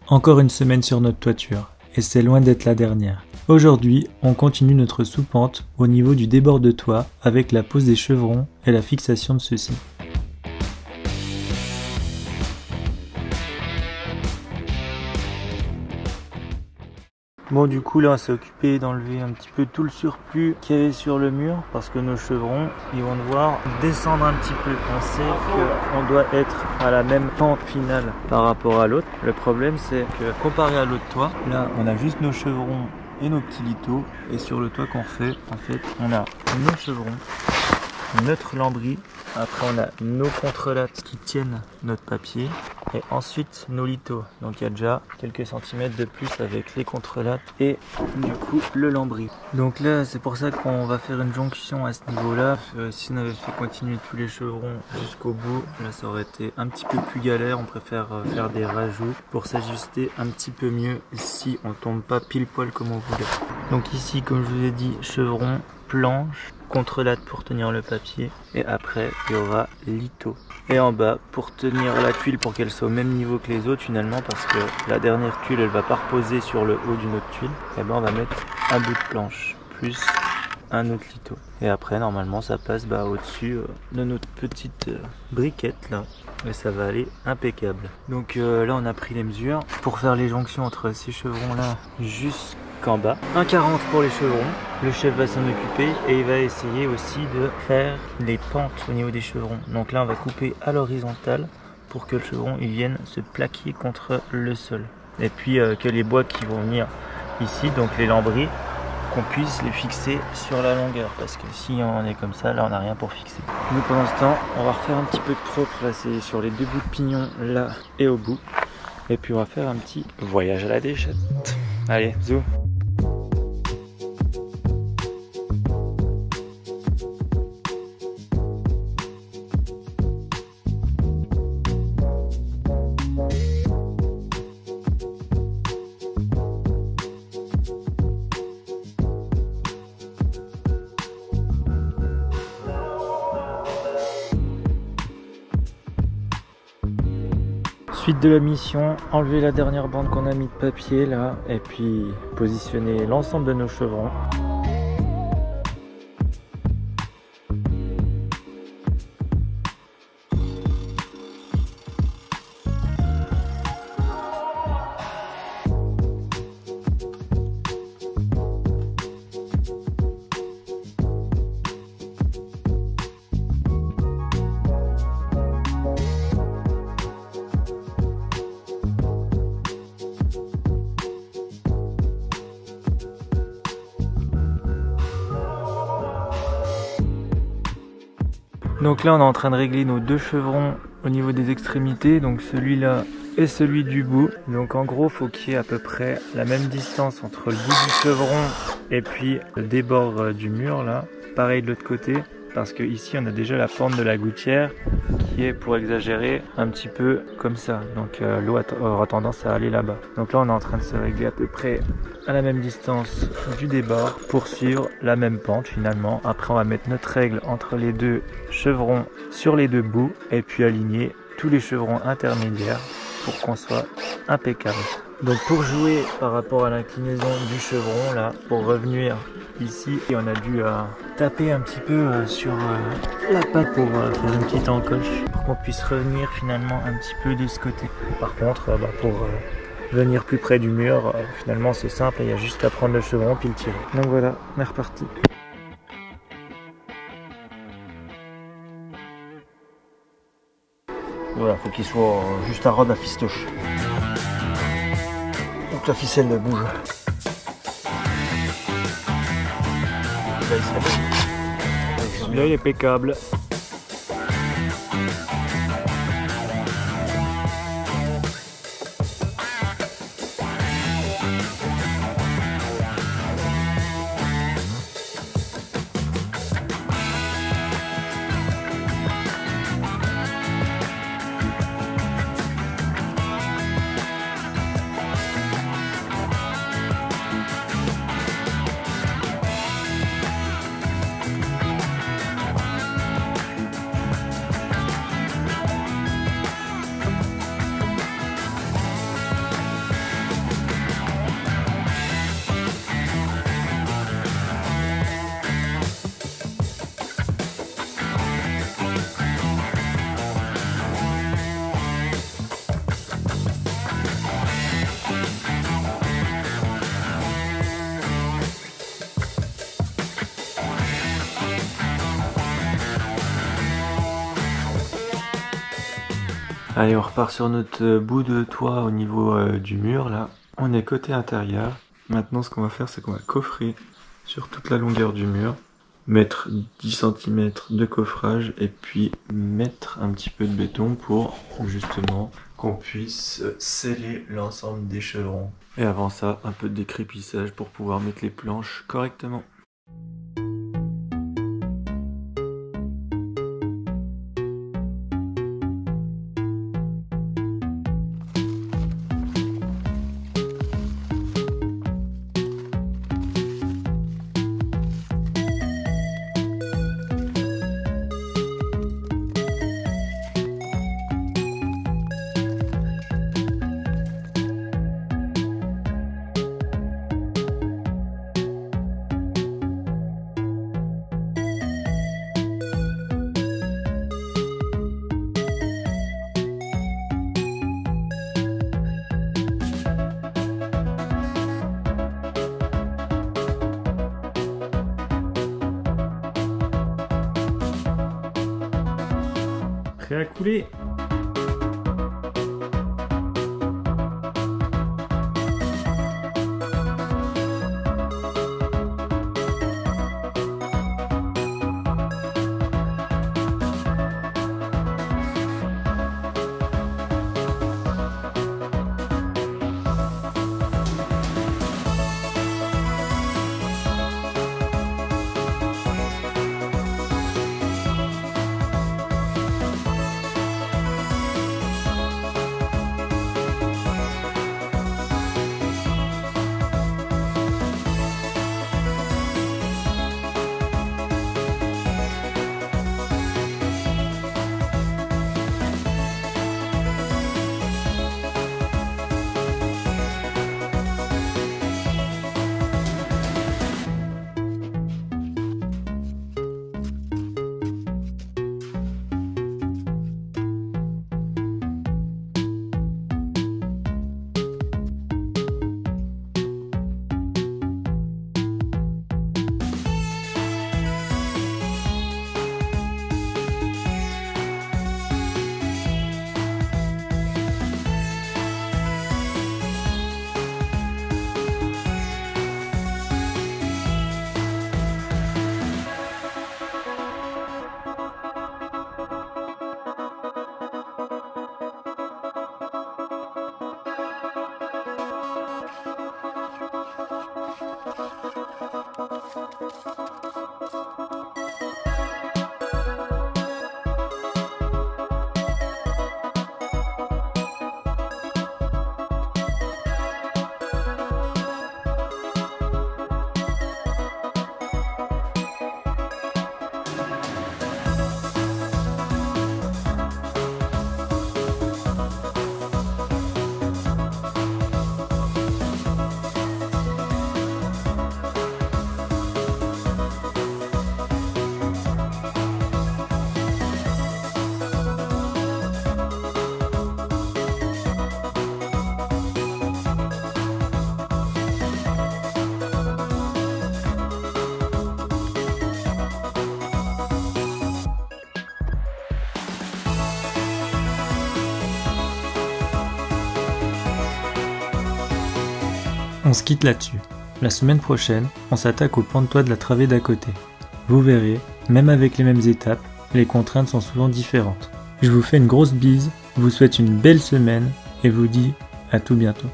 Encore une semaine sur notre toiture, et c'est loin d'être la dernière. Aujourd'hui, on continue notre sous-pente au niveau du débord de toit avec la pose des chevrons et la fixation de ceux-ci. Bon, du coup là on s'est occupé d'enlever un petit peu tout le surplus qu'il y avait sur le mur parce que nos chevrons ils vont devoir descendre un petit peu. On sait qu'on doit être à la même pente finale par rapport à l'autre. Le problème c'est que comparé à l'autre toit, là on a juste nos chevrons et nos petits lithos, et sur le toit qu'on refait, en fait on a nos chevrons, notre lambris, après on a nos contrelates qui tiennent notre papier et ensuite nos lithos. Donc il y a déjà quelques centimètres de plus avec les contrelates et du coup le lambris. Donc là c'est pour ça qu'on va faire une jonction à ce niveau là. Si on avait fait continuer tous les chevrons jusqu'au bout, là ça aurait été un petit peu plus galère. On préfère faire des rajouts pour s'ajuster un petit peu mieux si on tombe pas pile poil comme on voulait. Donc ici comme je vous ai dit, chevrons, planche, contrelate pour tenir le papier et après il y aura litho. Et en bas pour tenir la tuile pour qu'elle soit au même niveau que les autres finalement, parce que la dernière tuile elle va pas reposer sur le haut d'une autre tuile, et ben on va mettre un bout de planche plus un autre litho. Et après normalement ça passe au-dessus de notre petite briquette là et ça va aller impeccable. Donc là on a pris les mesures pour faire les jonctions entre ces chevrons là jusqu'en bas. 1,40 pour les chevrons, le chef va s'en occuper et il va essayer aussi de faire les pentes au niveau des chevrons. Donc là on va couper à l'horizontale pour que le chevron il vienne se plaquer contre le sol. Et puis que les bois qui vont venir ici, donc les lambris, qu'on puisse les fixer sur la longueur, parce que si on est comme ça, là on n'a rien pour fixer. Nous pendant ce temps, on va refaire un petit peu de propre, là c'est sur les deux bouts de pignon, là et au bout. Et puis on va faire un petit voyage à la déchette. Allez, zou. Suite de la mission, enlever la dernière bande qu'on a mis de papier là et puis positionner l'ensemble de nos chevrons. Donc là on est en train de régler nos deux chevrons au niveau des extrémités, donc celui-là et celui du bout. Donc en gros faut qu'il y ait à peu près la même distance entre le bout du chevron et puis le débord du mur là. Pareil de l'autre côté, parce que ici on a déjà la pente de la gouttière qui est, pour exagérer, un petit peu comme ça. Donc l'eau aura tendance à aller là-bas. Donc là on est en train de se régler à peu près à la même distance du débord pour suivre la même pente finalement. Après on va mettre notre règle entre les deux chevrons sur les deux bouts et puis aligner tous les chevrons intermédiaires pour qu'on soit impeccable. Donc pour jouer par rapport à l'inclinaison du chevron là, pour revenir ici, et on a dû taper un petit peu sur la patte pour faire une petite encoche pour qu'on puisse revenir finalement un petit peu de ce côté. Par contre pour venir plus près du mur, finalement c'est simple, il y a juste à prendre le chevron puis le tirer. Donc voilà, on est reparti. Voilà, faut qu'il soit juste à ras de la fistoche. Donc la ficelle bouge. Là, celui-là il est impeccable. Allez, on repart sur notre bout de toit au niveau du mur là. On est côté intérieur. Maintenant ce qu'on va faire c'est qu'on va coffrer sur toute la longueur du mur. Mettre 10 cm de coffrage et puis mettre un petit peu de béton pour justement qu'on puisse sceller l'ensemble des chevrons. Et avant ça, un peu de décrépissage pour pouvoir mettre les planches correctement. Prêt à couler. On se quitte là-dessus. La semaine prochaine, on s'attaque au pan de toit de la travée d'à côté. Vous verrez, même avec les mêmes étapes, les contraintes sont souvent différentes. Je vous fais une grosse bise, vous souhaite une belle semaine et vous dis à tout bientôt.